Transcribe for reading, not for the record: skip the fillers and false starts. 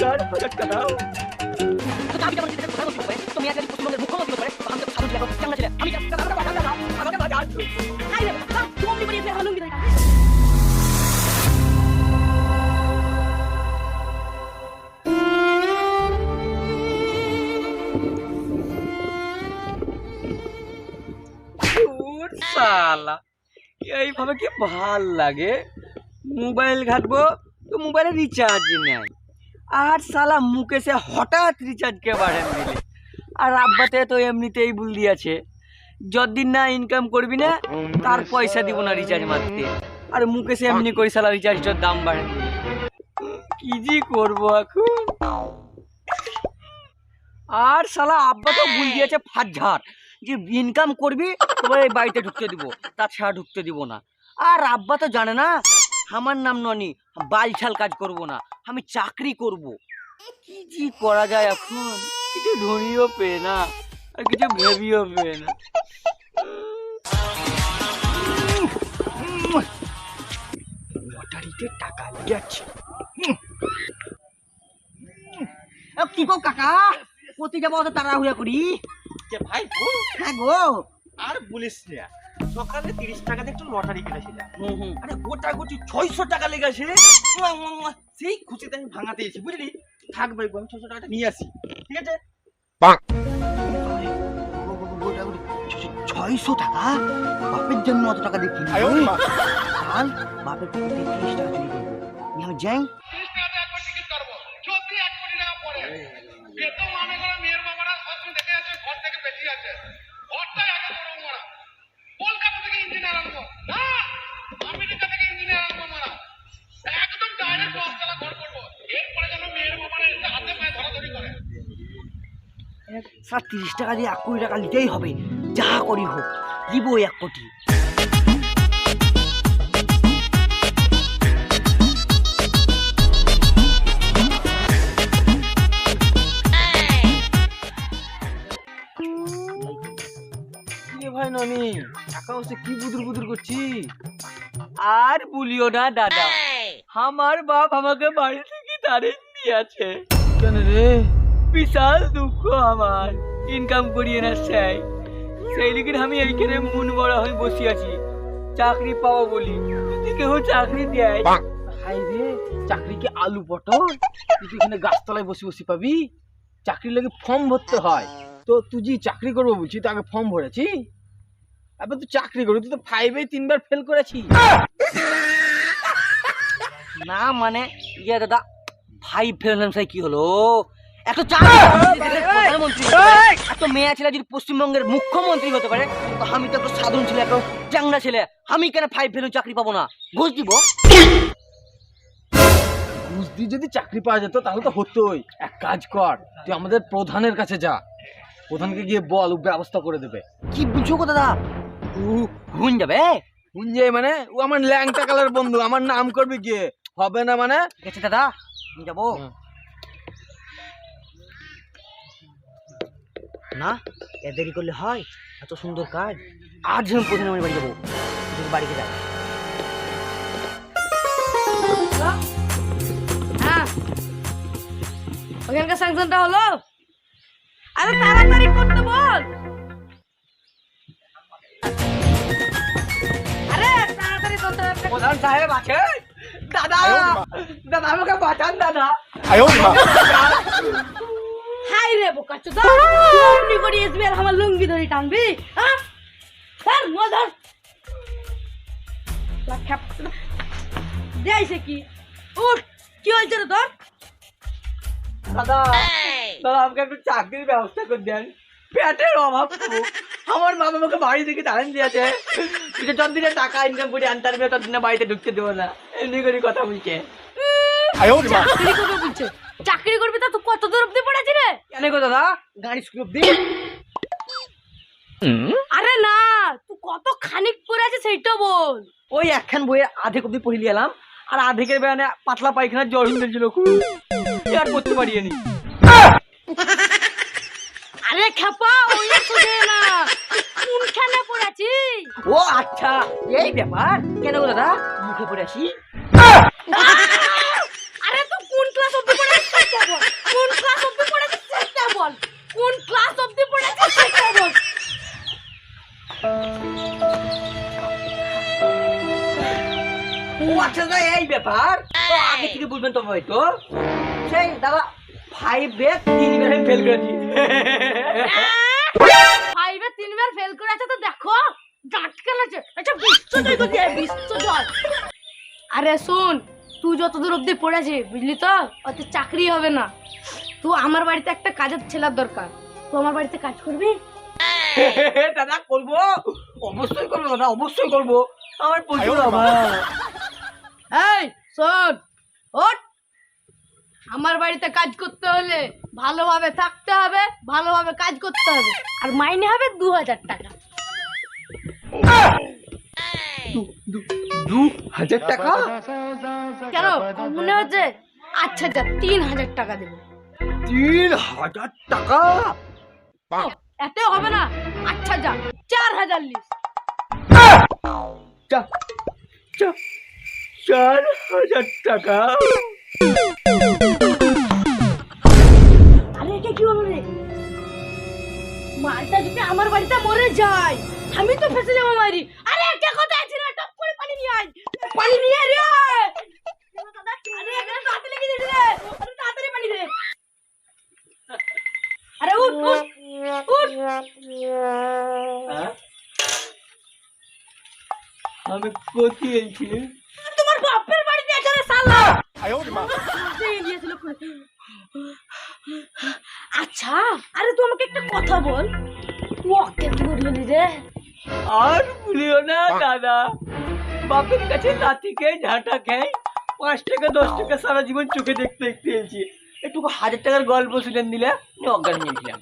4,000 টাকা দাও। শালা এইভাবে কি ভাল লাগে? মোবাইল ঘাটবো তো মোবাইলে রিচার্জ নেই, আর শালা মুকেশে হঠাৎ রিচার্জ কে বাড়ান দিলে। আর আব্বাতে তো এমনিতেই ভুল দিয়েছে, যতদিন না ইনকাম করবি না তার পয়সা দিব না রিচার্জ মারতে। আর মুকেশে এমনি করে শালা রিচার্জটার দাম বাড়ান দিলে। কি জি করবো এখন? আর শালা আব্বা তো ভুল দিয়েছে ফাটঝাড়, যে ইনকাম করবি তোমার এই বাড়িতে ঢুকতে দিব, তাছাড়া ঢুকতে দিব না। আর আব্বা তো জানে না আমার নাম ননি, বালছাল কাজ করব না, আমি চাকরি করব। কি জি করা যায় এখন? কিছু ধরিও পেয়ে না আর কিছু ভেবিও পেয়ে না। লটারিতে টাকা লেগেছে। কি গো কাকা, কোথায় যাবো অত তাড়াহুড়া করি? ভাই হ্যাঁ গো। আর বলিস না, সকালে 30 টাকা দিয়ে একটু লটারি কেটেছিলাম। আরে গোটা গুটি 600 টাকা লেগেছে। সেই খুশিতে আমি ভাঙাতে এসেছি, বুঝলি? থাক ভাই, আমি 600 টাকাটা নিয়ে আসি, ঠিক আছে? 600 টাকা? বাপের জন্য অত টাকা দেখি বাপের 30 টাকা চলে যাবো। আমি যাই স্যার, 30 টাকা দিয়ে 1 কোটি টাকা নিতেই হবে, যা করি হোক দিব 1 কোটি। ভাই ননি, টাকা হচ্ছে কি বুদুর বুদুর করছি? আর বলিও না দাদা, আমার বাপ আমাকে বাড়ি থেকে তাড়িয়ে দিয়েছে। কেন রে? বিশাল দুঃখ আমার, ইনকাম করিয়ে না চাই, সেই লিগে আমি এইখানে মন বড়া হয়ে বসে আছি, চাকরি পাবো বলি, যদি কেউ চাকরি দেয়। হাই রে, চাকরি কি আলু পটল? তুই এখানে গাছতলায় বসে বসে পাবি? চাকরির লাগে ফর্ম ভরতে হয়। তো তুই যে চাকরি করবো বলছি, তো আগে ফর্ম ভরেছি, এবার তুই চাকরি করবি। তুই তো 5-এ 3বার ফেল করেছিস। না মানে ইয়ে দাদা, 5 ফেললাম, সেই কি হলো? একটা প্রধানমন্ত্রী, একটা মেয়ে ছেলে যদি পশ্চিমবঙ্গের মুখ্যমন্ত্রী হতে পারে, তো আমি তো একটা সাধারণ ছেলে, একটা চ্যাংড়া ছেলে, আমি কেন 5 ফেলে চাকরি পাবো না? ঘুষ দিব? ঘুষ দিয়ে যদি চাকরি পাওয়া যেত তাহলে তো হতোই। এক কাজ কর, তুই আমাদের প্রধানের কাছে যা, প্রধানকে গিয়ে বল, ও ব্যবস্থা করে দেবে। কি বুঝছো গো দাদা? হুন যাবে? হুঞ্জে মানে ও আমার ল্যাংটা কালার বন্ধু, আমার নাম করবি গিয়ে, হবে না মানে? ঠিক আছে দাদা, যাবো না, এ দেরি করলে হয়? এত সুন্দর কাজ, আজ আমি প্রধানমন্ত্রী বাড়ি যাবো, বাড়িতে যাবো। হ্যাঁ, ওখানকার স্যাংশনটা হলো? আরে তাড়াতাড়ি করতে বল। আরে তাড়াতাড়ি করতে হবে। প্রধান সাহেব আছে? দাদা, দাদা আমাকে বাঁচান দাদা। হাই রে বোকাচোদা, এমনি করে এসবি আর আমার লুঙ্গি ধরে টানবি? হ্যাঁ স্যার, মজার দেয়ছে কি? উঠ, কি হয়েছে রে তোর? দাদা, দাদা আমাকে একটু চাকরির ব্যবস্থা করে দেন, পেটের অভাব খুব। আমার বাবা আমাকে বাড়ি থেকে তাড়ান দিয়েছে, যতদিনে টাকা ইনকাম করে আনতে পারবে ততদিনে বাড়িতে ঢুকতে দেবো না, এমনি করে কথা বলছে। চাকরি করবে বলছে? চাকরি করবি তা তুই কত দূর অব্দি পড়েছি রে? কেন গো দাদা, গাড়ি স্কুল অব্দি? আরে না, তুই কত খানিক পড়ে আছে সেইটা বল। ওই একখান বইয়ের আধেক অব্দি পড়ে এলাম, আর আধেকের বেড়ানে পাতলা পায়খানা জ্বর হয়েছিল খুব, আর করতে পারিনি। আরে খেপা, ওই শুনে না, কোনখানে পড়েছি? ও আচ্ছা, এই ব্যাপার। কেন গো দাদা, মুখে পড়ে আসি? আরে তুই কোন ক্লাস অব্দি পড়ে আসছিস? ব্যাপার তো আগে থেকে বলবেন তো হয়তো সেই দাদা 5-এ 3বার আমি ফেল করেছি 5-এ 3বার ফেল করে আছে তো দেখো ডাট কেলাছে আচ্ছা বিশ্বজয় তো দিয়ে বিশ্বজয়। আরে শুন তুই যতদূর অবধি পড়েছি বুঝলি তো অত চাকরি হবে না, তুই আমার বাড়িতে একটা কাজের ছেলের দরকার, তুই আমার বাড়িতে কাজ করবি? দাদা করবো, অবশ্যই করবো দাদা, অবশ্যই করবো, আমার প্রচুর অভাব। এই শোন ওঠ, আমার বাড়িতে কাজ করতে হলে ভালোভাবে থাকতে হবে, ভালোভাবে কাজ করতে হবে, আর মাইনে হবে 2000 টাকা। 2000 টাকা? কেন মনে হচ্ছে? আচ্ছা যা 3000 টাকা দেবো। 3000 টাকা? ও, এত হবে না, আচ্ছা যা 4000 লিস। 4000 টাকা? আরে এটা কি হলো রে? মালটা যদি আমার বাড়িতে মরে যায় আমি তো ফেসে যাবো মারি। আরে একটা কথা আছে না, টপ করে পানি নিয়ে আয়, পানি নিয়ে আয় রে। আরে এখানে তো হাতে লেগে যাচ্ছে রে, আরে তাড়াতাড়ি পানি দে। আরে উঠ উঠ উঠ। হ্যাঁ? আমি কোথায় এলছি? তোমার বাপের বাড়িতে আছে রে শালা। আচ্ছা আরে তুই আমাকে একটা কথা বল, তুই ওকে কি করলি রে? আর ভুলিও না দাদা, বাপের কাছে লাথি খেয়ে ঝাঁটা খেয়ে 5 টাকা 10 টাকা সারা জীবন চোখে দেখতে দেখতে এলছি, একটু 1000 টাকার গল্প শুনে দিলে অজ্ঞান হয়ে গেছিলাম।